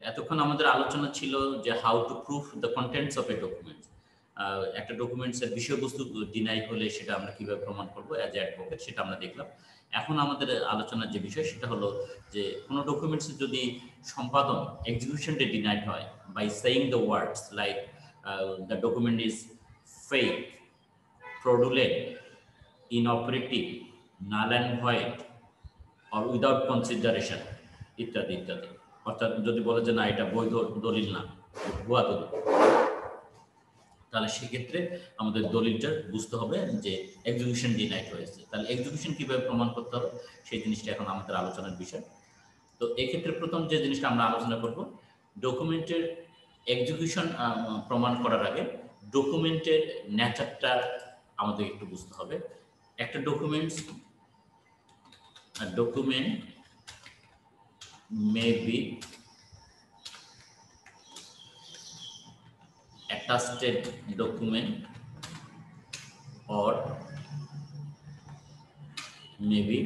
এতক্ষণ আমাদের আলোচনা ছিল যে how to proof the contents of A document. একটা ডকুমেন্টসের বিষয়বস্তু ডিনাই হলে সেটা আমরা কিভাবে প্রমাণ করবো অ্যাজ এ অ্যাডভোকেট, সেটা আমরা দেখলাম। এখন আমাদের আলোচনার যে বিষয় সেটা হলো যে কোনো ডকুমেন্টসের যদি সম্পাদন এক্সিকিউশনটা ডিনাইড হয় by saying the words like the document is fake, fraudulent, inoperative, null and void, or without consideration ইত্যাদি ইত্যাদি। অর্থাৎ যদি বলে যে না এটা বৈধ দলিল না, ভুয়া দলিল, তাহলে সেক্ষেত্রে আমাদের দলিলটা বুঝতে হবে যে এক্সিকিউশন ডিনাইড হয়েছে। তাহলে এক্সিকিউশন কিভাবে প্রমাণ করতে হবে সেই জিনিসটা এখন আমাদের আলোচনার বিষয়। তো এক্ষেত্রে প্রথম যে জিনিসটা আমরা আলোচনা করব, ডকুমেন্টের এক্সিকিউশন প্রমাণ করার আগে ডকুমেন্টের নেচারটা আমাদের একটু বুঝতে হবে। একটা document may be attested document or maybe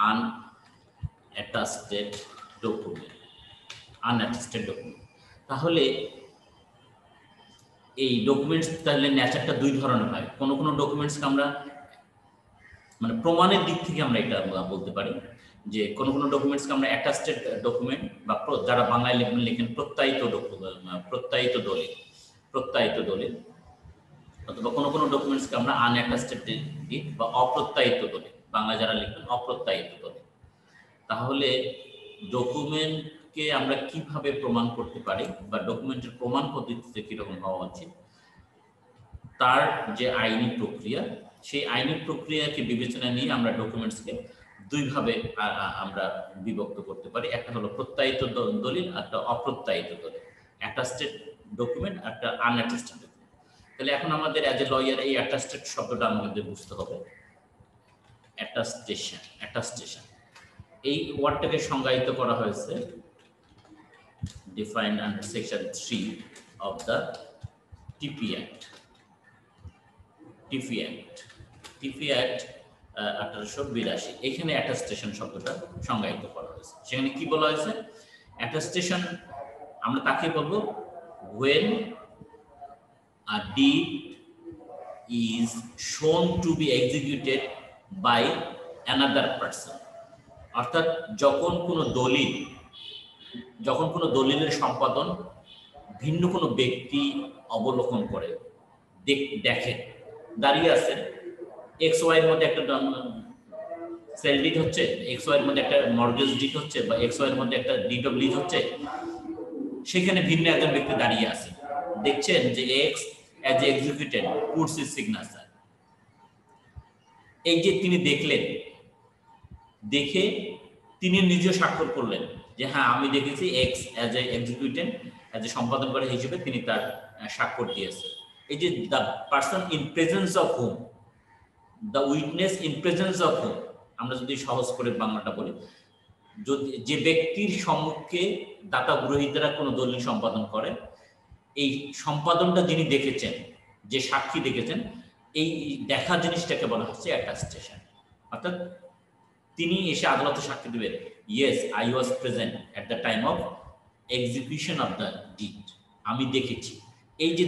unattested document, তাহলে এই ডকুমেন্টস তাহলে নেচারটা দুই ধরনের হয়। কোনো ডকুমেন্টসকে আমরা মানে প্রমাণের দিক থেকে আমরা এটা বলতে পারি যে কোনো ডকুমেন্টসকে আমরা অ্যাটাস্টেড ডকুমেন্ট বা যারা বাংলায় লেখেন প্রত্যায়িত দলিল, অথবা কোনো ডকুমেন্টসকে আমরা আনঅ্যাটাস্টেড ডিড বা অপ্রত্যায়িত দলিল, বাংলা যারা লিখবেন অপ্রত্যায়িত দলিল। তাহলে ডকুমেন্টকে আমরা কিভাবে প্রমাণ করতে পারি বা ডকুমেন্টের প্রমাণ পদ্ধতিতে কিরকম হওয়া উচিত, তার যে আইনি প্রক্রিয়া, সেই আইনি প্রক্রিয়াকে বিবেচনায় নিয়ে আমরা ডকুমেন্টসকে দুইভাবে আমরা বিভক্ত করতে পারি। একটা হলো প্রত্যায়িত দলিল, একটা অপ্রত্যায়িত দলিল, অ্যাটাস্টেড ডকুমেন্ট, একটা আনঅ্যাটাস্টেড ডকুমেন্ট। তাহলে এখন আমাদের অ্যাজ এ লয়ার এই অ্যাটাস্টেড শব্দটা আমাদের বুঝতে হবে। অ্যাটাস্টেশন এই ওয়ার্ডটাকে সংজ্ঞায়িত করা হয়েছে defined under section 3 of the টিপি অ্যাক্ট। টিপি অ্যাক্ট 1882। এখানে অ্যাটাস্টেশন শব্দটা সংজ্ঞায়িত করা হয়েছে। সেখানে কি বলা হয়েছে? অ্যাটাস্টেশন আমরা তাকে বলবো when a deed is shown to be executed by another person, অর্থাৎ যখন কোনো দলিলের সম্পাদন ভিন্ন কোনো ব্যক্তি অবলোকন করে, দেখে, দাঁড়িয়ে আছে এক্স ওয়াইয়ের মধ্যে একটা সেল ডিড হচ্ছে, এক্স ওয়াইয়ের মধ্যে একটা মর্গেজ ডিড হচ্ছে, বা এক্স ওয়াইয়ের মধ্যে একটা ডিড অফ লিজ হচ্ছে, সেখানে ভিন্ন একজন ব্যক্তি দাঁড়িয়ে আছে, দেখছেন যে x as executed puts his signature. এই যে তিনি দেখলেন, দেখে তিনি নিজে স্বাক্ষর করলেন যে হ্যাঁ আমি দেখেছি X as a executed, as a সম্পাদনকারী হিসেবে তিনি তার স্বাক্ষর দিয়েছে। এই যে the person in presence of whom, the witness in presence of whom, আমরা যদি সহজ করে বাংলাটা বলি, যদি যে ব্যক্তির সম্মুখে দাতা গ্রহীতারা কোনো দলিল সম্পাদন করে, এই সম্পাদনটা যিনি দেখেছেন, যে সাক্ষী দেখেছেন, এই দেখা জিনিসটাকে বলা হচ্ছে অ্যাটাস্টেশন। অর্থাৎ তিনি এসে আদালতে সাক্ষী দেবেন, yes I was present at the time of execution of the did, আমি দেখেছি। এই যে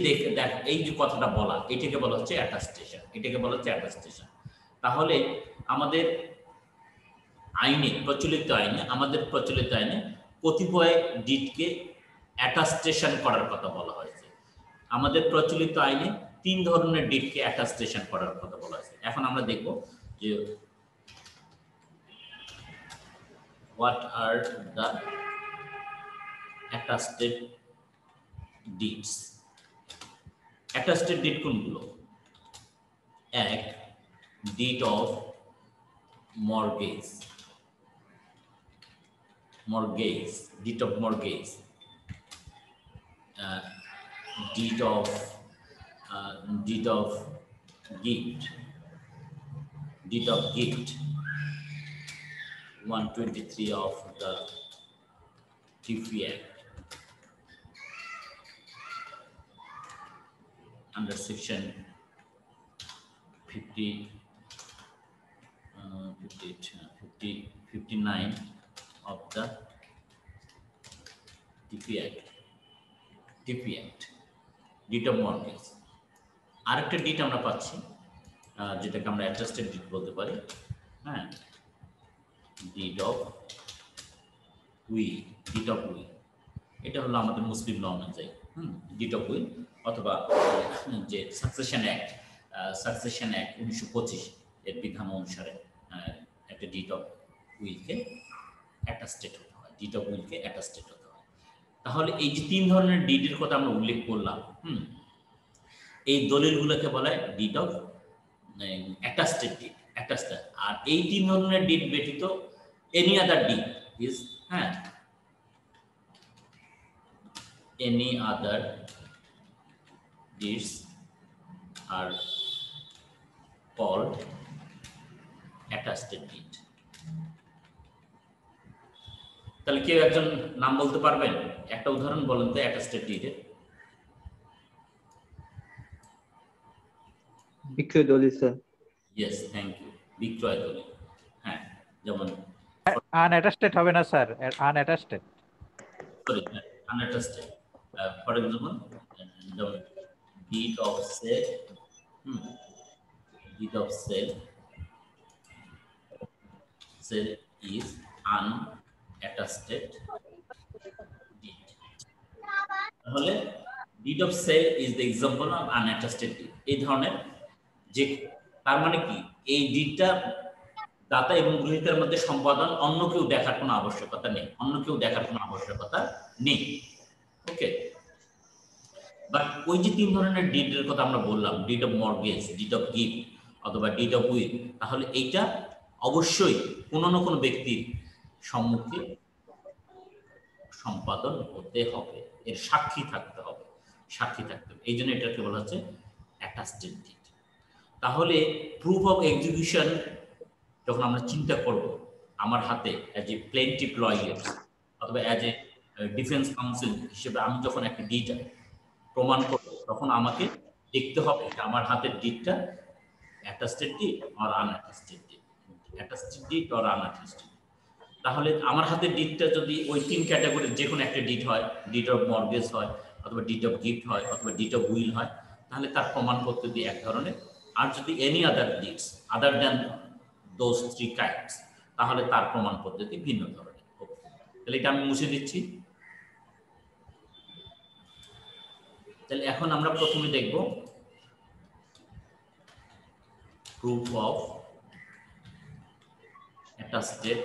এই যে কথাটা বলা, এটাকে বলা হচ্ছে অ্যাটাস্টেশন, তাহলে আমাদের প্রচলিত আইনে কতিপয় ডিডকে অ্যাটাস্টেশন করার কথা বলা হয়েছে। আমাদের প্রচলিত আইনে 3 ধরনের ডিডকে অ্যাটাস্টেশন করার কথা বলা হয়েছে। এখন আমরা দেখব যে what are the attested deeds. attested deed কোনগুলো? এক, deed of mortgage, deed of mortgage, deed of gift, 123 of the TP Act under section 59 of the টিপি অ্যাক্ট, টিপি অ্যাক্ট, ডিট অফ মর্গেজ। আরেকটা ডিট আমরা পাচ্ছি যেটাকে আমরা অ্যাটাস্টেড ডিট বলতে পারি। হ্যাঁ, ডিট অফ উইল, ডিট অফ উইল, এটা হলো আমাদের মুসলিম ল অনুযায়ী ডিট অফ উইল, অথবা যে সাকসেশন অ্যাক্ট, সাকসেশন অ্যাক্ট 1925 এর বিধান অনুসারে একটা ডিট অফ উইলকে অ্যাটাস্টেড হতে হয়, ডিট অফ উইলকে অ্যাটাস্টেড হতে হয়। তাহলে এই যে 3 ধরনের ডিটের কথা আমরা উল্লেখ করলাম, এই দলিলগুলোকে বলা হয় ডিট অফ অ্যাটাস্টেড ডিট, অ্যাটাস্টেড। আর এই 3 ধরনের ডিট ব্যতীত এনি আদার ডিট ইজ, হ্যাঁ, any other deeds are called attested deed. তাহলে কেউ একজন নাম বলতে পারবেন? একটা উদাহরণ বলেন তো attested deed-এর। বিক্রয় দলিল স্যার। Yes, thank you, বিক্রয় দলিল। হ্যাঁ, যেমন unattested হবে না sir, unattested, sorry, unattested, for example the deed of sale, deed of sale is unattested deed. তাহলে deed of sale is the example of unattested deed. এই ধরনের যে, তার মানে কি, এই ডিডটা দাতা এবং গ্রহীতার মধ্যে সম্পাদন, অন্য কেউ দেখার কোনো আবশ্যকতা নেই, অন্য কেউ দেখার কোনো আবশ্যকতা নেই। ওকে, বাট ওই যে 3 ধরনের ডিডের কথা আমরা বললাম, did of mortgage, did of gift অথবা ডিড অফ উইল, তাহলে এইটা অবশ্যই কোনো না কোনো ব্যক্তির সম্মুখে সম্পাদন হতে হবে, এর সাক্ষী থাকতে হবে, সাক্ষী থাকতে হবে। এই জন্য এটাকে বলা হচ্ছে অ্যাটাস্টেড ডিড। তাহলে প্রুফ অফ এক্সিকিউশন যখন আমরা চিন্তা করব, আমার হাতে অ্যাজ এ প্লেন্টিভ লয়ার অথবা অ্যাজ এ ডিফেন্স কাউন্সিল হিসেবে আমি যখন একটা ডিড প্রমাণ করব, তখন আমাকে দেখতে হবে যে আমার হাতের ডিডটা attested deed or unattested deed, attested deed or unattested. তাহলে আমার হাতের ডিডটা যদি ওই 3 ক্যাটাগরির যে কোনো একটা ডিড হয়, ডিড অফ মর্গেজ হয়, অথবা ডিড অফ গিফট হয়, অথবা ডিড অফ উইল হয়, তাহলে তার প্রমাণ পদ্ধতি এক ধরনের। আর যদি any other deeds other than those 3 kinds, তাহলে তার প্রমাণ পদ্ধতি ভিন্ন ধরনের। তাহলে এটা আমি মুছে দিচ্ছি। তাহলে এখন আমরা প্রথমে দেখব proof of attested,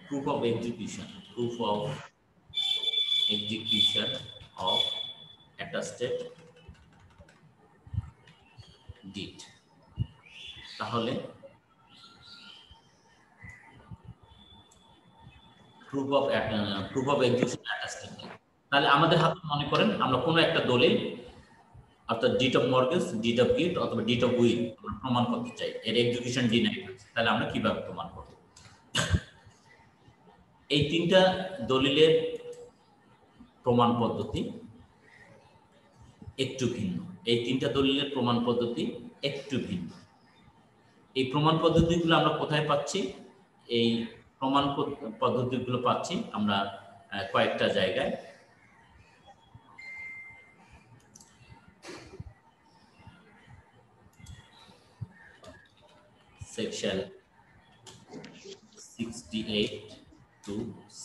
proof of execution, proof of execution of attested deed। তাহলে proof of execution attested deed, তাহলে আমাদের হাতে মনে করেন আমরা কোনো একটা দলিল, অর্থাৎ did of mortgage, did of gift অথবা ডিড অফ উইল প্রমাণ করতে চাই, এর এক্সিকিউশন ডিনাই হয়েছে, তাহলে আমরা কিভাবে প্রমাণ করব? এই 3টা দলিলের প্রমাণ পদ্ধতি একটু ভিন্ন, এই 3টা দলিলের প্রমাণ পদ্ধতি একটু ভিন্ন। এই প্রমাণ পদ্ধতিগুলো আমরা কোথায় পাচ্ছি? এই প্রমাণ পদ্ধতিগুলো পাচ্ছি আমরা কয়েকটা জায়গায়। Section 68 to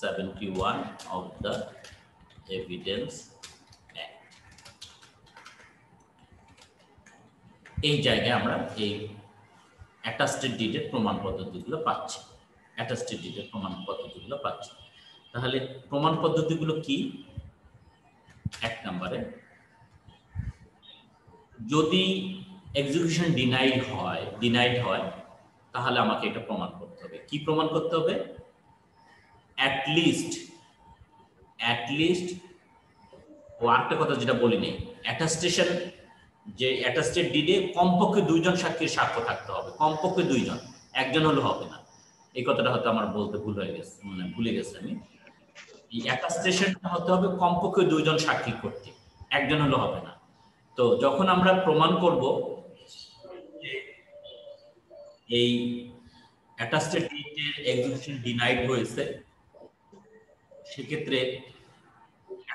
71 of the Evidence Act, এই জায়গায় আমরা এই অ্যাটাস্টেড ডিডের প্রমাণ পদ্ধতিগুলো পাচ্ছি, অ্যাটাস্টেড ডিডের প্রমাণ পদ্ধতিগুলো পাচ্ছি। তাহলে প্রমাণ পদ্ধতিগুলো কি? 1 নম্বরে, যদি এক্সিকিউশন ডিনাইড হয় তাহলে আমাকে এটা প্রমাণ করতে হবে। কি প্রমাণ করতে হবে? অ্যাট লিস্ট ও আরেকটা কথা যেটা বলি নেই, অ্যাটাস্টেশন, যে অ্যাটাস্টেড ডিডে কমপক্ষে 2 জন সাক্ষীর সাক্ষ্য থাকতে হবে, কমপক্ষে 2 জন, একজন হলে হবে না। এই কথাটা হয়তো আমার বলতে ভুল হয়ে গেছে, মানে ভুলে গেছি আমি। এই অ্যাটাস্টেশনটা হতে হবে কমপক্ষে 2 জন সাক্ষী করতে, একজন হলে হবে না। তো যখন আমরা প্রমাণ করব এই অ্যাটাস্টেড ডিডের এক্সিকিউশন ডিনাইড হয়েছে, সেক্ষেত্রে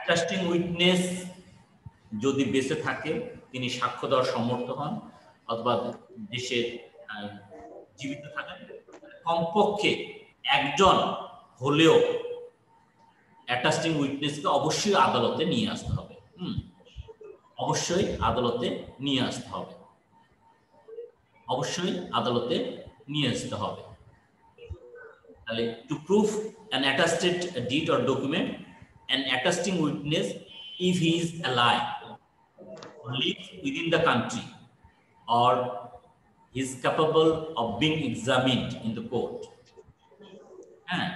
অ্যাটাস্টিং উইটনেস যদি বেঁচে থাকে তিনি সাক্ষ্য দেওয়ার সমর্থ হন অথবা দেশে জীবিত থাকেন, কমপক্ষে একজন হলেও অ্যাটাস্টিং উইটনেসকে অবশ্যই আদালতে নিয়ে আসতে হবে। অবশ্যই আদালতে নিয়ে আসতে হবে, অবশ্যই আদালতে নিয়ে আসতে হবে। তাহলে to prove an attested deed or document, an attesting witness if he is alive or lives within the country or is capable of being examined in the court, হ্যাঁ,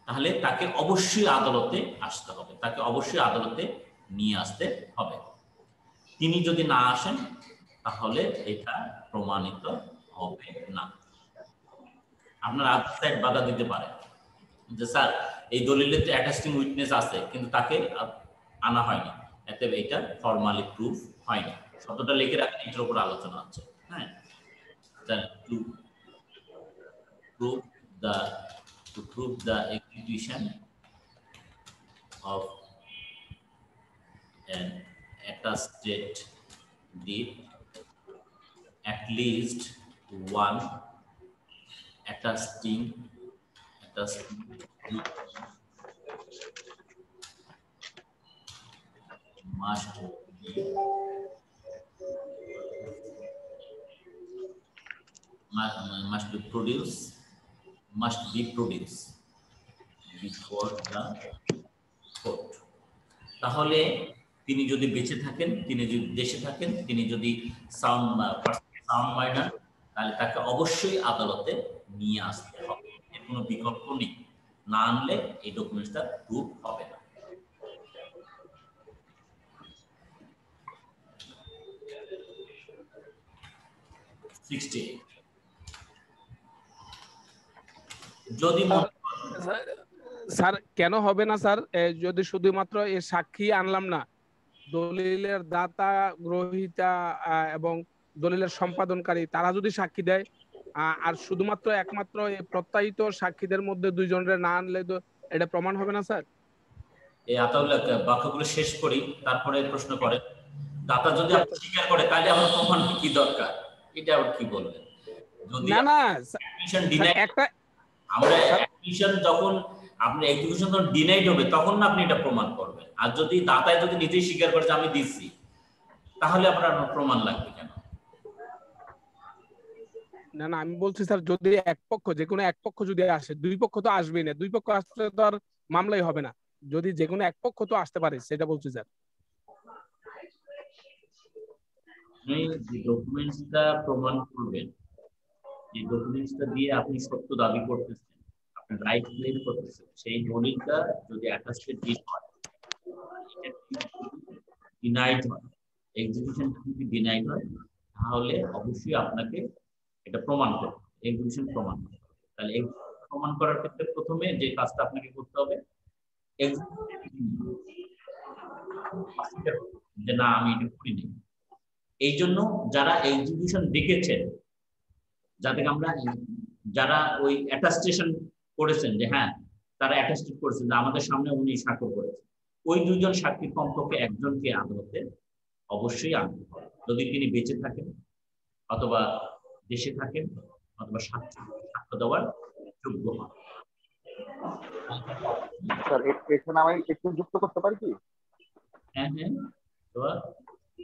তাহলে তাকে অবশ্যই আদালতে আসতে হবে, তাকে অবশ্যই আদালতে নিয়ে আসতে হবে। তিনি যদি না আসেন তাহলে এটা প্রমাণিত হবে না। আপনার আদার সাইড বাধা দিতে পারে যে স্যার এই দলিলে তো অ্যাটাস্টিং উইটনেস আছে কিন্তু তাকে আনা হয়নি, এতে এটা ফর্মালি প্রুফ হয়নি। শব্দটা লিখে রাখেন, এটার উপর আলোচনা আছে। হ্যাঁ, two prove the execution of an attested deed, at least one attesting must be produced before the court. তাহলে তিনি যদি বেঁচে থাকেন, তিনি যদি দেশে থাকেন, তিনি যদি সাউন্ড মাইন্ডার, তাহলে তাকে অবশ্যই আদালতে নিয়ে আসতে হবে, এর কোনো বিকল্প নেই। না আনলে এই ডকুমেন্টসটা প্রুফ হবে না। যদি স্যার কেন হবে না স্যার? যদি শুধুমাত্র এই সাক্ষী আনলাম না, দলিলের দাতা, গ্রহীতা এবং দলিলের সম্পাদনকারী তারা যদি সাক্ষী দেয়, আর শুধুমাত্র একমাত্র এই প্রত্যায়িত সাক্ষীদের মধ্যে দুইজনের না আনলে তো এটা প্রমাণ হবে না স্যার? এই আতাউল্লাহ বাক্যগুলো শেষ করি, তারপরে প্রশ্ন করে। দাতা যদি আপনি স্বীকার করে তাহলে আমার প্রমাণ কি দরকার, এটা আবার কি বলবেন? যদি না অ্যাডমিশন ডিনাই, একটা আমরা অ্যাডমিশন যখন আপনার এডুকেশন যখন ডিনাইড হবে তখন না আপনি এটা প্রমাণ করবেন। আর যদি দাতায় যদি নিজেই স্বীকার করে যে আমি দিচ্ছি, তাহলে আপনার প্রমাণ লাগবে কেন? না আমি বলছি স্যার, যদি এক পক্ষ, যে কোনো এক পক্ষ যদি আসে, দুই পক্ষ তো আসবেই না, দুই পক্ষ আসলে তো আর মামলাই হবে না। যদি যে কোনো এক পক্ষ তো আসতে পারে, সেটা বলছি স্যার। আপনি যে ডকুমেন্টসটা প্রমাণ করবেন, এই ডকুমেন্টসটা দিয়ে আপনি সত্য দাবি করতেছেন, আপনি রাইট ক্লেম করতেছেন, সেই দলিলটা যদি অ্যাটাস্টেড ডিড হয়, ডিনাইড হয়, এক্সিকিউশনটা যদি ডিনাইড হয়, তাহলে অবশ্যই আপনাকে এটা প্রমাণ করতে হবে, এক্সিকিউশন প্রমাণ করতে হবে। তাহলে প্রমাণ করার ক্ষেত্রে প্রথমে যে কাজটা আপনাকে করতে হবে, যে না আমি এটা করিনি। এই জন্য যারা এক্সিকিউশন দেখেছেন, যাদেরকে আমরা, যারা ওই অ্যাটাস্টেশন করেছেন যে হ্যাঁ তারা অ্যাটাস্টেড করেছেন যে আমাদের সামনে উনি স্বাক্ষর করেছেন, ওই দুইজন সাক্ষীর কমপক্ষে একজনকে আদালতে অবশ্যই আনতে হবে, যদি তিনি বেঁচে থাকেন অথবা দেশে থাকেন অথবা সাক্ষ্য দেওয়ার যোগ্য হন। স্যার এখানে আমি একটু যুক্ত করতে পারি কি? হ্যাঁ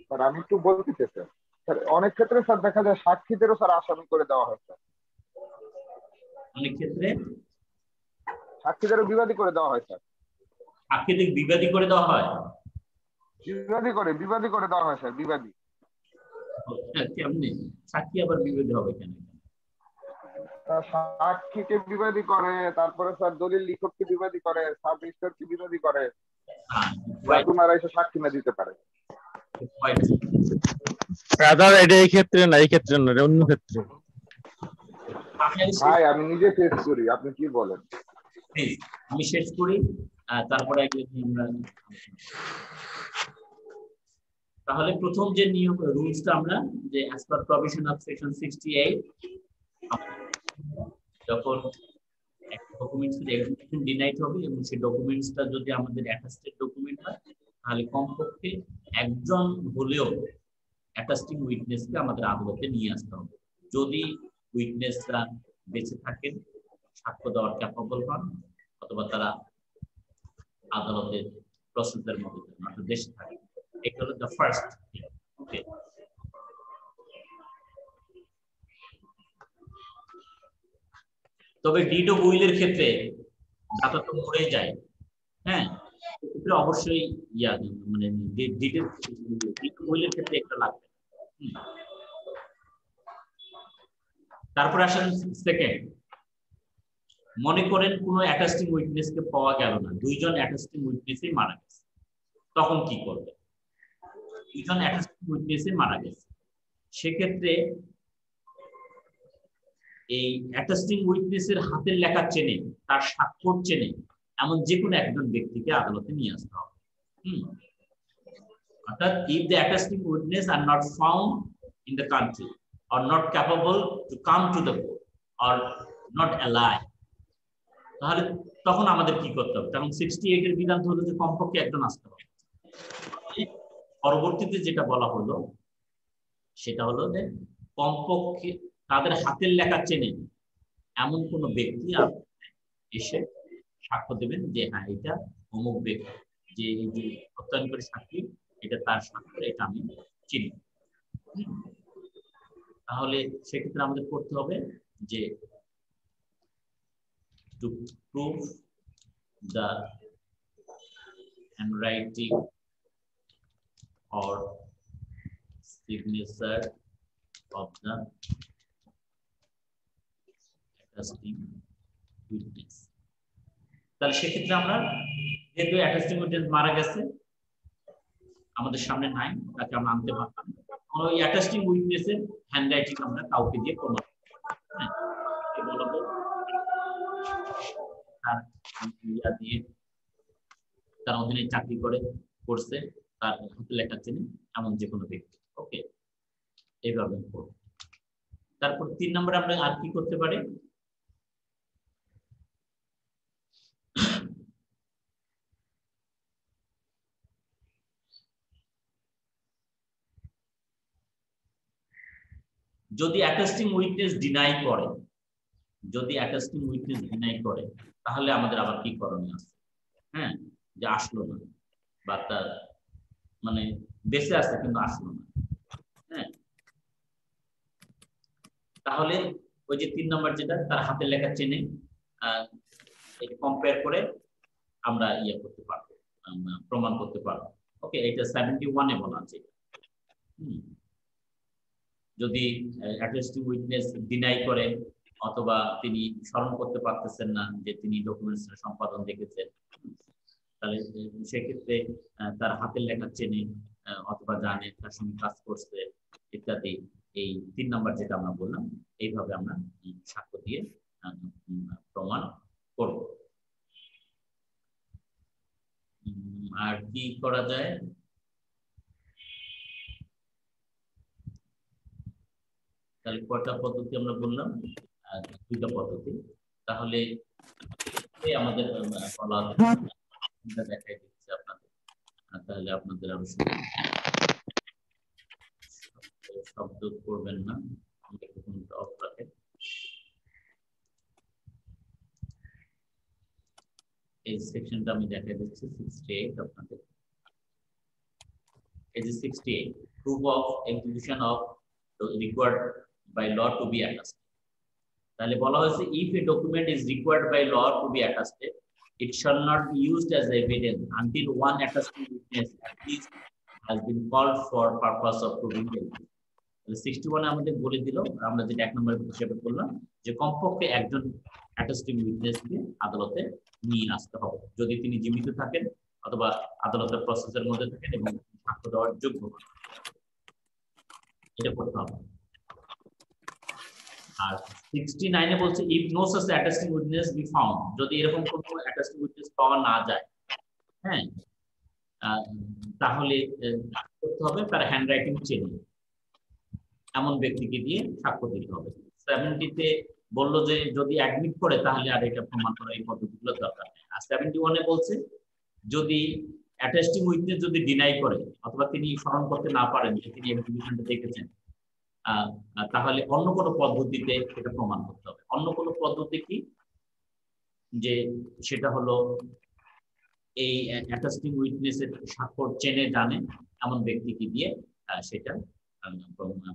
স্যার আমি একটু বলতে চাই স্যার, অনেক ক্ষেত্রে স্যার দেখা যায় সাক্ষীদেরও স্যার আসামি করে দেওয়া হয় স্যার, অনেক ক্ষেত্রে সাক্ষীদেরও বিবাদী করে দেওয়া হয় স্যার। সাক্ষীদের বিবাদী করে দেওয়া হয়? বিবাদী করে দেওয়া হয় স্যার, বিবাদী। কেমনি সাক্ষী আবার বিবাদী হবে কেন? সাক্ষীকে বিবাদী করে, তারপরে স্যার দলিল লিখককে বিবাদী করে, সাব রেজিস্ট্রারকে বিবাদী করে, তোমার এসে সাক্ষী না দিতে পারে। এটা এই ক্ষেত্রে না, এই ক্ষেত্রে না, অন্য ক্ষেত্রে। ভাই আমি নিজে ফেস করি, আপনি কি বলেন? আমি শেষ করি, তারপরে আমরা তাহলে প্রথম যে নিয়ম রুলসটা আমরা, যে as per provision of section 68, যখন একটা ডকুমেন্টস এর এক্সিকিউশন ডিনাইড হবে এবং সেই ডকুমেন্টসটা যদি আমাদের অ্যাটাস্টেড ডকুমেন্ট হয়, তাহলে কমপক্ষে একজন হলেও অ্যাটাস্টিং উইটনেসকে আমাদের আদালতে নিয়ে আসতে হবে। যদি উইটনেসরা বেঁচে থাকেন, সাক্ষ্য দেওয়ার ক্যাপাবল হন, অথবা তারা আদালতের প্রসেসের মধ্যে দেশে থাকে। এটা হলো দ্য ফার্স্ট। ওকে, তবে ডিড অফ উইলের ক্ষেত্রে দাতা তো মরে যায়, হ্যাঁ, সেক্ষেত্রে অবশ্যই মানে ডিড অফ উইলের ক্ষেত্রে একটা লাগবে। তারপর আসেন সেকেন্ড, মনে করেন কোনো অ্যাটাস্টিং উইটনেসকে পাওয়া গেল না, দুইজন অ্যাটাস্টিং উইটনেসই মারা গেছে, তখন কি করবে? দুইজন অ্যাটাস্টিং উইটনেসই মারা গেছে, সেক্ষেত্রে এই অ্যাটাস্টিং উইটনেসের হাতের লেখা চেনে, তার স্বাক্ষর চেনে এমন যে কোনো একজন ব্যক্তিকে আদালতে নিয়ে আসতে হবে। অর্থাৎ if the attesting witness are not found in the country or not capable to come to the court or not alive, তাহলে তখন আমাদের কি করতে হবে? তখন 68 এর বিধান হলো যে কমপক্ষে একজন আসতে হবে। পরবর্তীতে যেটা বলা হলো সেটা হলো যে কমপক্ষে তাদের হাতের লেখা চেনে এমন কোন ব্যক্তি এসে সাক্ষ্য দেবেন যে হ্যাঁ এটা অমুক ব্যক্তি, যে এই যে হত্যাকারী সাক্ষী এটা তার সাক্ষ্য, এটা আমি চিনি। তাহলে সেক্ষেত্রে আমাদের করতে হবে যে to prove the handwriting or signature of the attesting witness. তাহলে সেক্ষেত্রে আমরা যেহেতু অ্যাটাস্টিং উইটনেস মারা গেছে, আমাদের সামনে নাই, তাকে আমরা আনতে পারতাম, ওই অ্যাটাস্টিং উইটনেসের হ্যান্ডরাইটিং আমরা কাউকে দিয়ে প্রমাণ বলবো, তার ইয়া দিয়ে তার অধীনে চাকরি করছে, তার হাতে লেখা চেনে এমন যে কোনো ব্যক্তি। ওকে, এইভাবে করব। তারপর 3 নম্বরে আমরা আর কি করতে পারি? যদি অ্যাটাস্টিং উইটনেস ডিনাই করে, যদি অ্যাটাস্টিং উইটনেস ডিনাই করে, তাহলে আমাদের আবার কি করণীয় আছে? হ্যাঁ, যে আসলো না বা তার মানে বেঁচে আছে কিন্তু আসলো না, হ্যাঁ, তাহলে ওই যে 3 নম্বর যেটা তার হাতে লেখা চেনে কম্পেয়ার করে আমরা ইয়ে করতে পারবো, প্রমাণ করতে পারবো। ওকে, এটা 71 এ বলা আছে। যদি অ্যাটাস্টিং উইটনেস ডিনাই করে অথবা তিনি স্মরণ করতে পারতেছেন না যে তিনি ডকুমেন্টস সম্পাদন দেখেছেন, তাহলে সেক্ষেত্রে তার হাতের লেখা চেনে অথবা জানে, তার সঙ্গে কাজ করছে ইত্যাদি, এই 3 নম্বর যেটা আমরা বললাম, এইভাবে আমরা সাক্ষ্য দিয়ে প্রমাণ করব। আর কি করা যায়? তাহলে কয়টা পদ্ধতি আমরা বললাম? 2টা পদ্ধতি। তাহলে আমাদের বলা দেখাই দিচ্ছে আপনাদের, তাহলে আপনাদের আরো শব্দ করবেন না, অফ রাখেন। এই সেকশনটা আমি দেখাই দিচ্ছি 68 আপনাদের। এই যে 68 proof of execution of required by law to be attested. তাহলে বলা হয়েছে if a document is required by law to be attested, it shall not be used as evidence until one attesting witness at least has been called for purpose of proving guilt. 61 আমাদের বলে দিল, আমরা যেটা 1 নম্বরে হিসেবে বললাম যে কমপক্ষে একজন অ্যাটাস্টিং উইটনেসকে আদালতে নিয়ে আসতে হবে, যদি তিনি জীবিত থাকেন অথবা আদালতের প্রসেসের মধ্যে থাকেন এবং সাক্ষ্য দেওয়ার যোগ্য, এটা করতে হবে। আর 69 এ বলছে if no such attesting witness be found, যদি এরকম কোনো attesting witness পাওয়া না যায়, হ্যাঁ, তাহলে করতে হবে তার হ্যান্ডরাইটিং চেনে এমন ব্যক্তিকে দিয়ে সাক্ষ্য দিতে হবে। 70 তে বললো যে যদি অ্যাডমিট করে তাহলে আর এটা প্রমাণ করা এই পদ্ধতিগুলো দরকার নেই। আর 71 এ বলছে যদি অ্যাটেস্টিং উইটনেস যদি ডিনাই করে অথবা তিনি স্মরণ করতে না পারেন যে তিনি এক্সিকিউশনটা দেখেছেন, তাহলে অন্য কোনো পদ্ধতিতে সেটা প্রমাণ করতে হবে। অন্য কোনো পদ্ধতি কি, যে সেটা হলো এই অ্যাটেস্টিং উইটনেসের স্বাক্ষর চেনে জানে এমন ব্যক্তিকে দিয়ে সেটা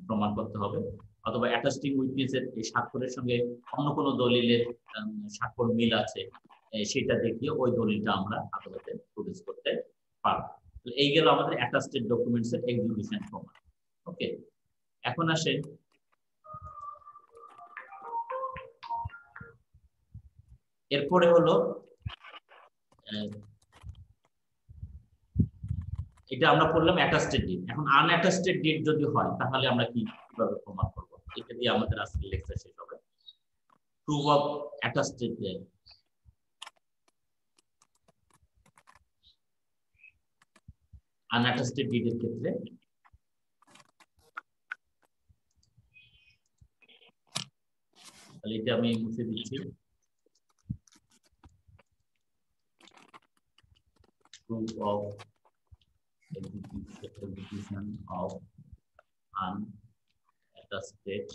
প্রমাণ করতে হবে, অথবা অ্যাটেস্টিং উইটনেসের এই স্বাক্ষরের সঙ্গে অন্য কোনো দলিলের স্বাক্ষর মিল আছে সেটা দেখিয়ে ওই দলিলটা আমরা আদালতে প্রডিউস করতে পারবো। এই গেল আমাদের অ্যাটাস্টেড ডকুমেন্টস এর এক্সিকিউশন প্রমাণ। ওকে, এখন আসে এরপরে হলো এটা আমরা পড়লাম অ্যাটাস্টেড ডিড। এখন আনঅ্যাটাস্টেড ডিড যদি হয় তাহলে আমরা কিভাবে প্রমাণ করব, এটা দিয়ে আমাদের আজকের লেকচার শেষ হবে। প্রুফ অফ অ্যাটাস্টেড আনঅ্যাটাস্টেড ডিডের ক্ষেত্রে তাহলে এটা আমি মুছে দিচ্ছি। Proof of execution of unattested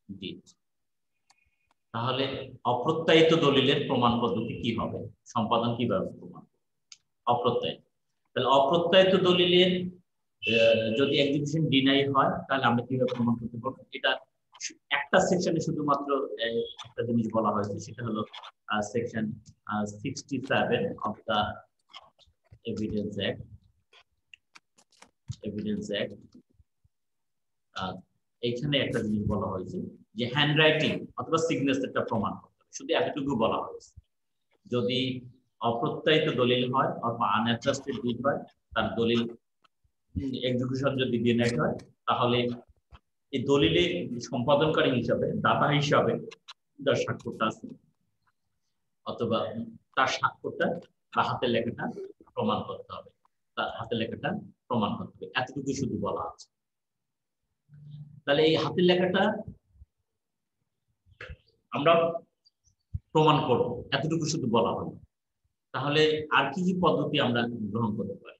deed। তাহলে অপ্রত্যায়িত দলিলের প্রমাণ পদ্ধতি কি হবে, সম্পাদন কিভাবে প্রমাণ? অপ্রত্যায়িত, তাহলে অপ্রত্যায়িত দলিলের যদি এক্সিকিউশন ডিনাই হয় তাহলে আমরা কিভাবে প্রমাণ করতে পারবো? এটা একটা সেকশনে শুধুমাত্র একটা জিনিস বলা হয়েছে, সেটা হলো section 67 of the evidence act. এইখানে একটা জিনিস বলা হয়েছে যে হ্যান্ডরাইটিং অথবা সিগনেচারটা প্রমাণ করতে হবে, শুধু এতটুকু বলা হয়েছে। যদি অপ্রত্যায়িত দলিল হয় অথবা আনঅ্যাটাস্টেড ডিড হয়, তার দলিল এক্সিকিউশন যদি ডিনাইড হয়, তাহলে এই দলিলে সম্পাদনকারী হিসাবে, দাতা হিসাবে যার স্বাক্ষরটা আছে অথবা তার স্বাক্ষরটা বা হাতের লেখাটা প্রমাণ করতে হবে, তার হাতের লেখাটা প্রমাণ করতে হবে, এতটুকু শুধু বলা আছে। তাহলে এই হাতের লেখাটা আমরা প্রমাণ করব, এতটুকু শুধু বলা হলো। তাহলে আর কি কি পদ্ধতি আমরা গ্রহণ করতে পারি?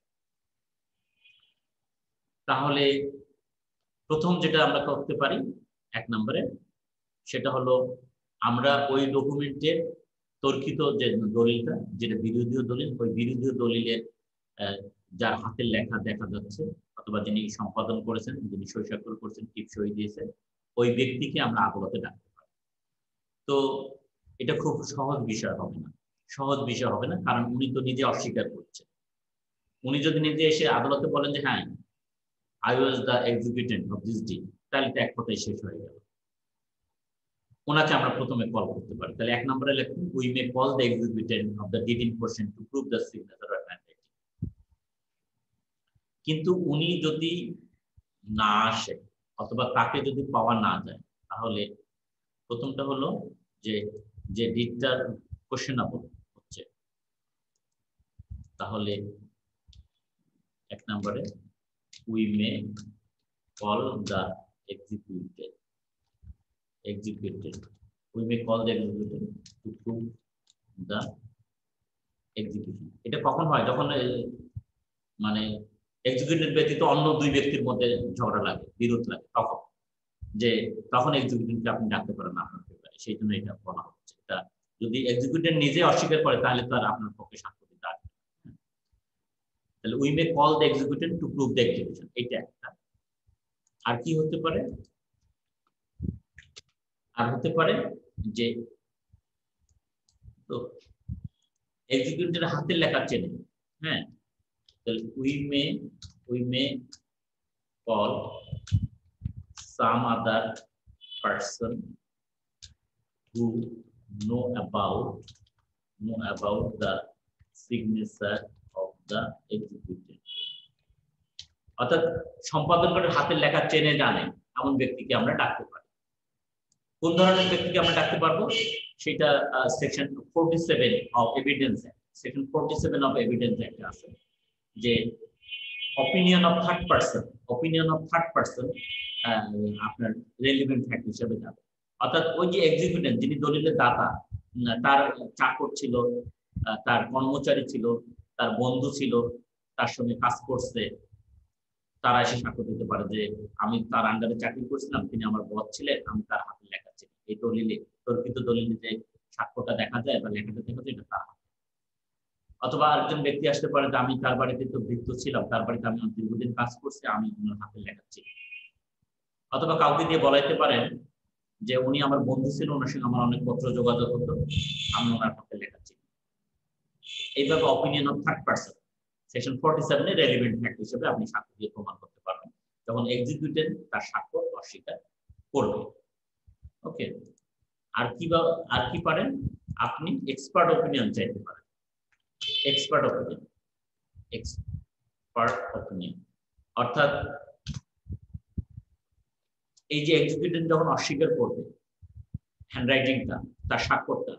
তাহলে প্রথম যেটা আমরা করতে পারি 1 নম্বরে, সেটা হলো আমরা ওই ডকুমেন্টের তর্কিত যে দলিলটা, যেটা বিরোধীয় দলিল, ওই বিরোধীয় দলিলের যার হাতের লেখা দেখা যাচ্ছে অথবা যিনি সম্পাদন করেছেন, যিনি সই স্বাক্ষর করেছেন, টিপ সই দিয়েছেন, ওই ব্যক্তিকে আমরা আদালতে ডাকতে পারি। তো এটা খুব সহজ বিষয় হবে না, কারণ উনি তো নিজে অস্বীকার করছেন। উনি যদি নিজে এসে আদালতে বলেন যে হ্যাঁ I was the executant of this deed, তাহলে তো এক কথায় শেষ হয়ে গেল। ওনাকে আমরা প্রথমে কল করতে পারি। তাহলে 1 নম্বরে লিখুন, we may call the executant of the deed in question to prove the signature or handwriting। কিন্তু উনি যদি না আসে অথবা তাকে যদি পাওয়া না যায়, তাহলে প্রথমটা হলো যে ডিডটার কোশ্চেনেবল হচ্ছে, তাহলে 1 নম্বরে we may call the executed we may call the executed to prove the execution। এটা কখন হয়? যখন মানে এক্সিকিউটেড ব্যতীত অন্য 2 ব্যক্তির মধ্যে ঝগড়া লাগে, বিরোধ লাগে, তখন এক্সিকিউটেডকে আপনি ডাকতে পারেন আপনার ব্যাপারে, সেই জন্য এটা বলা হচ্ছে। এটা যদি এক্সিকিউটেড নিজে অস্বীকার করে তাহলে তার আপনার পক্ষে সাক্ষ্য দিতে আসবে। তাহলে we may call the executant to prove the execution, এটা একটা। আর কি হতে পারে? আর হতে পারে যে তো এক্সিকিউটের হাতের লেখা চেনে, হ্যাঁ, তাহলে we may call some other person who know about the signature of the executed। অর্থাৎ সম্পাদনকারীর হাতের লেখা চেনে জানে এমন ব্যক্তিকে আমরা ডাকতে পারি। কোন ধরনের ব্যক্তিকে আমরা ডাকতে পারবো? সেটা section 47 of evidence act. Section 47 of evidence act আছে যে অপিনিয়ন অফ থার্ড পারসন আপনার রেলিভেন্ট ফ্যাক্ট হিসেবে যাবে। অর্থাৎ ওই যে এক্সিকিউটেন্ট যিনি দলিলের দাতা, তার চাকর ছিল, তার কর্মচারী ছিল, তার বন্ধু ছিল, তার সঙ্গে কাজ করছে তারা এসে সাক্ষ্য দিতে পারে যে আমি তার আন্ডারে চাকরি করছিলাম, তিনি আমার বস ছিলেন, আমি তার হাতে লেখা ছিল। এই দলিলে তর্কিত দলিলে যে সাক্ষ্যটা দেখা যায় বা লেখাটা দেখা যায় এটা তার। অথবা আরেকজন ব্যক্তি আসতে পারে যে আমি তার বাড়িতে তো বৃত্ত ছিলাম, তার বাড়িতে আমি দীর্ঘদিন কাজ করছি, আমি ওনার হাতে লেখা ছিল। অথবা কাউকে দিয়ে বলাইতে পারেন যে উনি আমার বন্ধু ছিল, ওনার সঙ্গে আমার অনেক পত্র যোগাযোগ হতো, আমি ওনার হাতে লেখা ছিল। এইভাবে opinion of third person section 47 এর রেলিভেন্ট ফ্যাক্ট হিসেবে আপনি সাক্ষ্য দিয়ে প্রমাণ করতে পারবেন যখন এক্সিকিউটেন্ট তার সাক্ষ্য অস্বীকার করবে। ওকে, আর কি পারেন আপনি এক্সপার্ট অপিনিয়ন চাইতে পারেন। এক্সপার্ট অপিনিয়ন অর্থাৎ এই যে এক্সিকিউটেন্ট যখন অস্বীকার করবে হ্যান্ডরাইটিংটা তার স্বাক্ষরটা,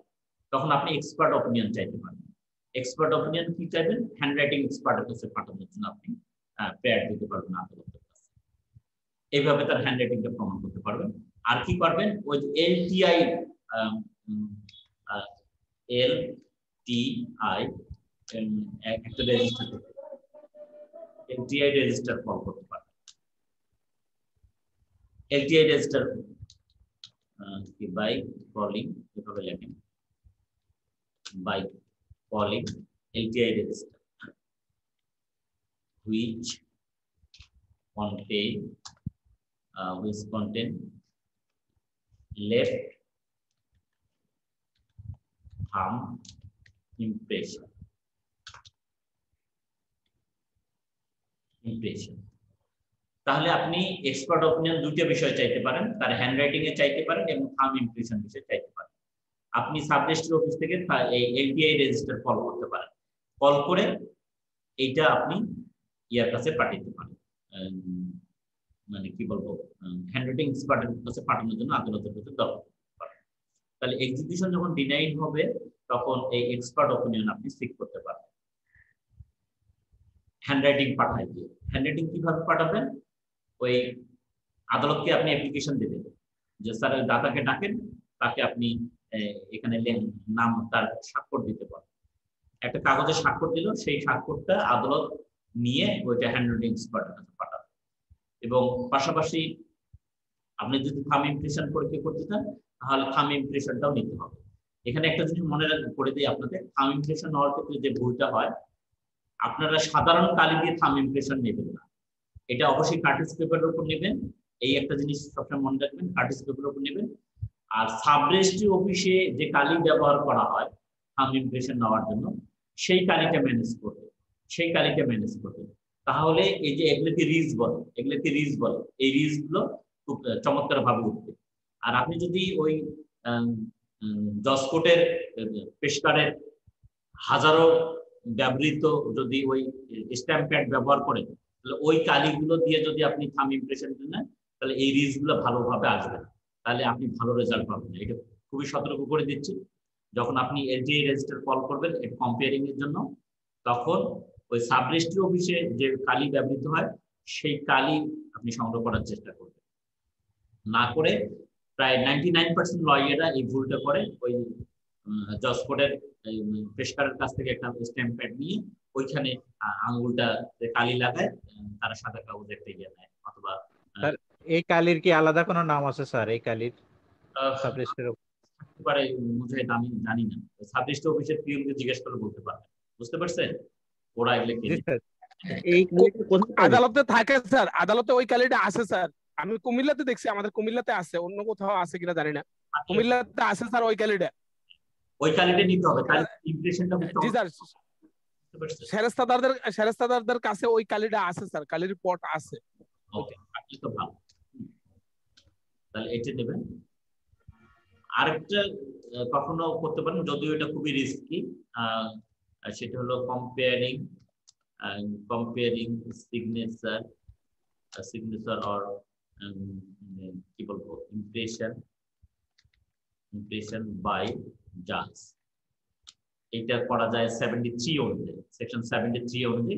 তখন আপনি এক্সপার্ট অপিনিয়ন চাইতে পারেন। এক্সপার্ট অপিনিয়ন কি চাইবেন? হ্যান্ডরাইটিং এক্সপার্টের কাছে পাঠানোর জন্য আপনি প্রেয়ার দিতে পারবেন আদালতের কাছে। এইভাবে তার হ্যান্ডরাইটিংটা প্রমাণ করতে পারবেন। আর কি পারবেন? ওই LTI একটা রেজিস্টার করতে LTI রেজিস্টার কল করতে পারবেন। LTI রেজিস্টার বাই কলিং, এভাবে লেখেন by calling LTI register which contain left thumb impression. তাহলে আপনি এক্সপার্ট অপিনিয়ন দুটো বিষয় চাইতে পারেন, তার হ্যান্ডরাইটিং এ চাইতে পারেন এবং থাম্ব ইমপ্রেশন বিষয়ে চাইতে পারেন। আপনি সাব রেজিস্ট্রি অফিস থেকে এই LTI রেজিস্টার কল করতে পারেন। কল করে এইটা আপনি ইয়ার কাছে পাঠাতে পারেন, মানে কি বলবো, হ্যান্ডরাইটিং এক্সপার্টের কাছে পাঠানোর জন্য আদালতের কাছে দরকার পারেন। তাহলে এক্সিকিউশন যখন ডিনাইড হবে তখন এই এক্সপার্ট অপিনিয়ন আপনি সিক করতে পারবেন হ্যান্ডরাইটিং পাঠাই দিয়ে। হ্যান্ডরাইটিং কিভাবে পাঠাবেন? ওই আদালতকে আপনি অ্যাপ্লিকেশন দেবেন যে স্যার দাতাকে ডাকেন, তাকে আপনি এখানে নাম তার স্বাক্ষর দিতে পারেন। একটা কাগজে স্বাক্ষর দিল, সেই স্বাক্ষরটা আদালত নিয়ে ওইটা হ্যান্ডরাইটিং এক্সপার্টের কাছে পাঠাবে। এবং পাশাপাশি আপনি যদি থাম্ব ইমপ্রেশন পরীক্ষা করতে চান তাহলে থাম্ব ইমপ্রেশনটাও নিতে হবে। এখানে একটা জিনিস মনে করে দিই আপনাদের, থাম্ব ইমপ্রেশন নেওয়ার ক্ষেত্রে যে ভুলটা হয়, আপনারা সাধারণ কালি দিয়ে থাম্ব ইমপ্রেশন নেবেন না, এটা অবশ্যই কার্টিজ পেপারের উপর নেবেন। এই একটা জিনিস সবসময় মনে রাখবেন, কার্টিজ পেপারের উপর নেবেন। আর সাব রেজিস্ট্রি অফিসে যে কালি ব্যবহার করা হয় থাম্ব ইমপ্রেশন নেওয়ার জন্য, সেই কালিটা ম্যানেজ করবে। তাহলে এই যে এগুলোকে রিজ বলে, এই রিজগুলো খুব চমৎকার ভাবে উঠবে। আর আপনি যদি ওই জজ কোর্টের পেশকারের হাজারো ব্যবহৃত যদি ওই স্ট্যাম্প প্যাড ব্যবহার করেন, তাহলে ওই কালিগুলো দিয়ে যদি আপনি থাম্ব ইমপ্রেশন নেন তাহলে এই রিজগুলো ভালোভাবে আসবে, তাহলে আপনি ভালো রেজাল্ট পাবেন। এটা খুবই সতর্ক করে দিচ্ছি। যখন আপনি LTI রেজিস্টার কল করবেন এটা কম্পেয়ারিং এর জন্য, তখন ওই সাব রেজিস্ট্রি অফিসে যে কালি ব্যবহৃত হয় সেই কালি আপনি সংগ্রহ করার চেষ্টা করবেন। না করে প্রায় 99% লয়াররা এই ভুলটা করে, ওই জজ কোর্টের পেশকারের কাছ থেকে একটা স্ট্যাম্প প্যাড নিয়ে ওইখানে আঙ্গুলটা কালি লাগায়, তারা সাদা কাগজ একটা ইয়ে নেয়। অথবা এই কালির কি আলাদা কোনো নাম আছে স্যার? এই কালির সাব রেজিস্ট্রি মুজাহিদ আমি জানি না, সাব রেজিস্ট্রি অফিসের পিওনকে জিজ্ঞেস করে বলতে পারবেন। বুঝতে পারছেন? ওরা এগুলো এই আদালতে থাকে স্যার, আদালতে ওই কালিটা আছে স্যার। আমি কুমিল্লাতে দেখছি, আমাদের কুমিল্লাতে আছে, অন্য কোথাও আছে কিনা জানি না, কুমিল্লাতে আছে স্যার ওই কালিটা। ওই কালিটা নিতে হবে, তাহলে ইমপ্রেশনটা জি স্যার, সেরেস্তাদারদের কাছে ওই কালিটা আছে স্যার, কালির পট আছে। ওকে, আপনি তো ভালো, তাহলে এটা নেবেন। আরেকটা কখনো করতে পারেন, যদিও এটা খুবই রিস্কি, সেটা হলো কম্পেয়ারিং সিগনেচার অর কি বলবো ইমপ্রেশন বাই জাজ। এটা করা যায় 73 অনুযায়ী, সেকশন 73 অনুযায়ী,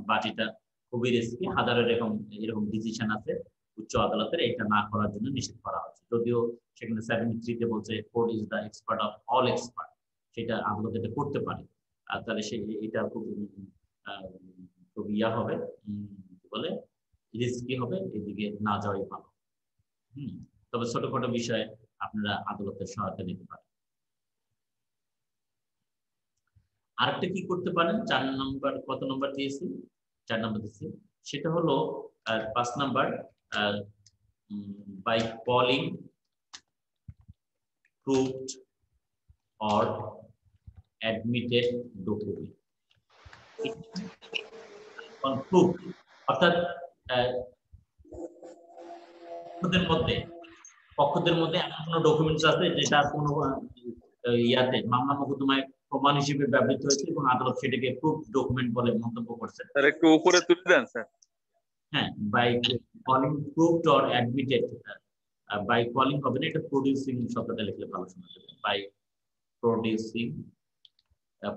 বাট এটা খুবই রিস্কি। হাজারো এরকম ডিসিশন আছে উচ্চ আদালতের, এটা না করার জন্য নিষেধ করা হচ্ছে। যদিও সেখানে 73 তে বলছে court is the expert of all expert, সেটা আদালত এটা করতে পারে। আর তাহলে এটা খুব খুব ইয়া হবে, কি বলে, রিস্কি হবে, এদিকে না যাওয়াই ভালো। তবে ছোটখাটো বিষয়ে আপনারা আদালতের সহায়তা নিতে পারেন। আরেকটা কি করতে পারেন, 4 নম্বর, কত নম্বর দিয়েছি, 4 নম্বর দিয়েছি, সেটা হলো 5 নম্বর, by calling proved or admitted document। Proved অর্থাৎ পক্ষদের মধ্যে এমন কোনো ডকুমেন্টস আছে যেটা কোনো ইয়াতে মামলা মোকদ্দমায় প্রমাণ হিসেবে ব্যবহৃত হয়েছে এবং আদালত সেটাকে প্রুফ ডকুমেন্ট বলে মন্তব্য করছে। স্যার একটু উপরে তুলে দেন স্যার। হ্যাঁ, by calling proved or admitted, by calling হবে না, এটা প্রোডিউসিং শব্দটা লিখলে ভালো শোনা যাবে। By producing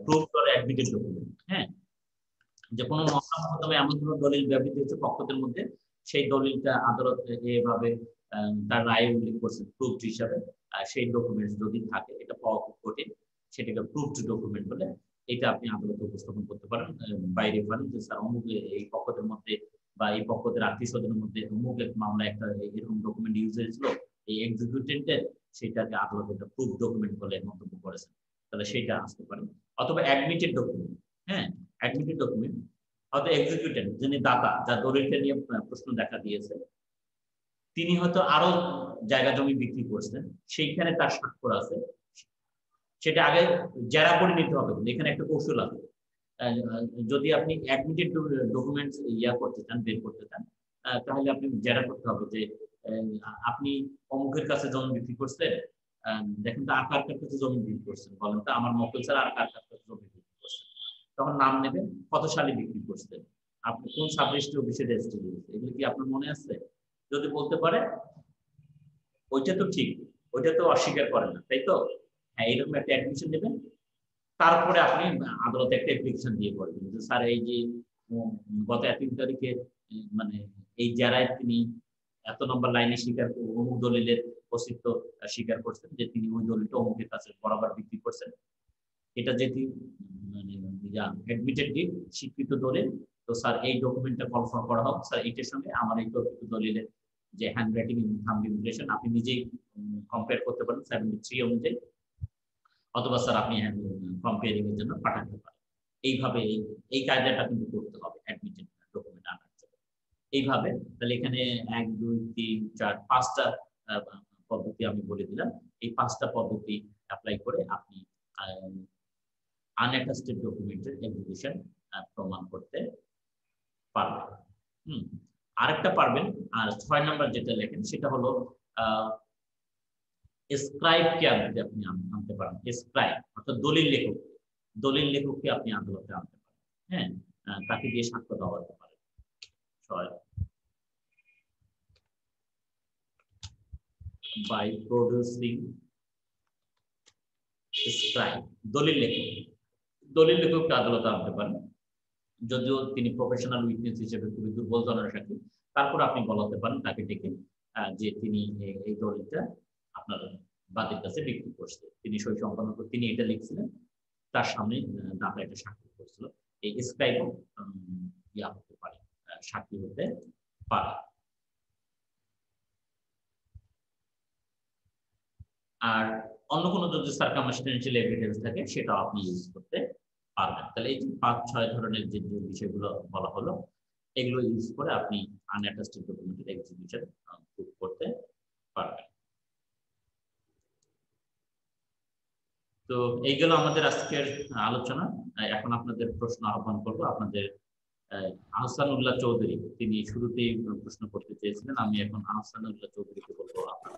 proved or admitted document. হ্যাঁ, যে কোনো মামলা মোকদ্দমায় এমন কোনো দলিল ব্যবহৃত হয়েছে পক্ষদের মধ্যে, সেই দলিলটা আদালত এভাবে তার রায় উল্লেখ করছে প্রুফড হিসাবে, সেই ডকুমেন্টস যদি থাকে, এটা পাওয়া খুব কঠিন, সেটাকে প্রুফড ডকুমেন্ট বলে। এটা আপনি আদালতে উপস্থাপন করতে পারেন বাই রেফারেন্স, যে স্যার অমুক এই পক্ষদের মধ্যে বা এই পক্ষদের আত্মীয় স্বজনের মধ্যে অমুক এক মামলা একটা এরকম ডকুমেন্ট ইউজ হয়েছিল, এই এক্সিকিউটেন্টের, সেটাকে আদালত একটা প্রুফ ডকুমেন্ট বলে মন্তব্য করেছেন, তাহলে সেটা আসতে পারে। অথবা অ্যাডমিটেড ডকুমেন্ট। হ্যাঁ, অ্যাডমিটেড ডকুমেন্ট অথবা এক্সিকিউটেন্ট, যিনি দাতা, যার দলিলটা নিয়ে প্রশ্ন দেখা দিয়েছে, তিনি হয়তো আরো জায়গা জমি বিক্রি করছেন, সেইখানে তার স্বাক্ষর আছে, সেটা আগে জেরা করে নিতে হবে। এখানে একটা কৌশল আছে, যদি আপনি অ্যাডমিটেড ডকুমেন্টস ইয়া করতে চান, বের করতে চান, তাহলে আপনি জেরা করতে হবে যে আপনি অমুকের কাছে জমি বিক্রি করছেন, দেখেন তো আর কার কাছে জমি বিক্রি করছেন, বলেন তো আমার মক্কেল স্যার আর কার কাছে জমি বিক্রি করছেন, তখন নাম নেবেন, কত সালে বিক্রি করছেন, আপনি কোন সাব রেজিস্ট্রি অফিসে রেজিস্ট্রি করেছেন, এগুলো কি আপনার মনে আছে? যদি বলতে পারে ওইটা তো ঠিক, ওইটা তো অস্বীকার করেন না, তাই তো? হ্যাঁ, এরকম একটা অ্যাডমিশন নেবেন। তারপরে আপনি আদালতে একটা অ্যাপ্লিকেশন দিয়ে করবেন যে স্যার এই যে গত 1 তারিখে মানে এই জেরায় তিনি এত নম্বর লাইনে স্বীকার, অমুক দলিলের অস্তিত্ব স্বীকার করছেন, যে তিনি ওই দলিলটা অমুকের কাছে বরাবর বিক্রি করছেন, এটা যেটি মানে অ্যাডমিটেড ডিড, স্বীকৃত দলিল, তো স্যার এই ডকুমেন্টটা কনফার্ম করা হোক, স্যার এইটার সঙ্গে আমার এই তর্কিত দলিলের যে হ্যান্ড রাইটিং এবং থাম্ব ইমপ্রেশন আপনি নিজেই কম্পেয়ার করতে পারেন 73 অনুযায়ী, অথবা স্যার আপনি কম্পেয়ারিং এর জন্য পাঠাতে পারেন। এইভাবে এই কাজটা কিন্তু করতে হবে অ্যাডমিটেড ডকুমেন্ট আনার জন্য। এইভাবে তাহলে এখানে 1 2 3 4 5টা পদ্ধতি আমি বলে দিলাম। এই 5টা পদ্ধতি অ্যাপ্লাই করে আপনি আনঅ্যাটাচড ডকুমেন্টের এক্সিকিউশন প্রমাণ করতে পারবেন। আরেকটা পারবেন। আর 6 নাম্বার যেটা লেখেন সেটা হলো স্ক্রাইবকে আপনি আনতে পারেন। স্ক্রাইব অর্থাৎ দলিল লেখককে আপনি আদালতে আনতে পারেন। হ্যাঁ, তাকে দিয়ে সাক্ষ্য দেওয়াতে পারেন। বাই প্রডিউসিং স্ক্রাইব, দলিল লেখককে আদালতে আনতে পারেন, যদিও তিনি প্রফেশনাল উইটনেস হিসেবে খুবই দুর্বল ধরনের সাক্ষী, তারপর আপনি বলাতে পারেন তাকে ডেকে যে তিনি এই দলিলটা আপনার বাদীর কাছে বিক্রি করছে, তিনি সই সম্পন্ন করে তিনি এটা লিখছিলেন, তার সামনে দাতা এটা সাক্ষী করছিল। এই স্ক্রাইব ইয়া হতে পারে, সাক্ষী হতে পারে। আর অন্য কোনো যদি সার্কামস্টেন্সিয়াল এভিডেন্স থাকে সেটাও আপনি ইউজ করতে পারবেন। তাহলে এই যে 5-6 ধরনের যে বিষয়গুলো বলা হলো, এগুলো ইউজ করে আপনি আনঅ্যাটাচড ডকুমেন্টের এক্সিকিউশন প্রুফ করতে পারবেন। তো এইগুলো আমাদের আজকের আলোচনা। এখন আপনাদের প্রশ্ন আহ্বান করবো। আপনাদের আহসানুল্লাহ চৌধুরী, তিনি শুরুতেই প্রশ্ন করতে চেয়েছিলেন, আমি এখন আহসানুল্লাহ চৌধুরীকে বলবো আপনার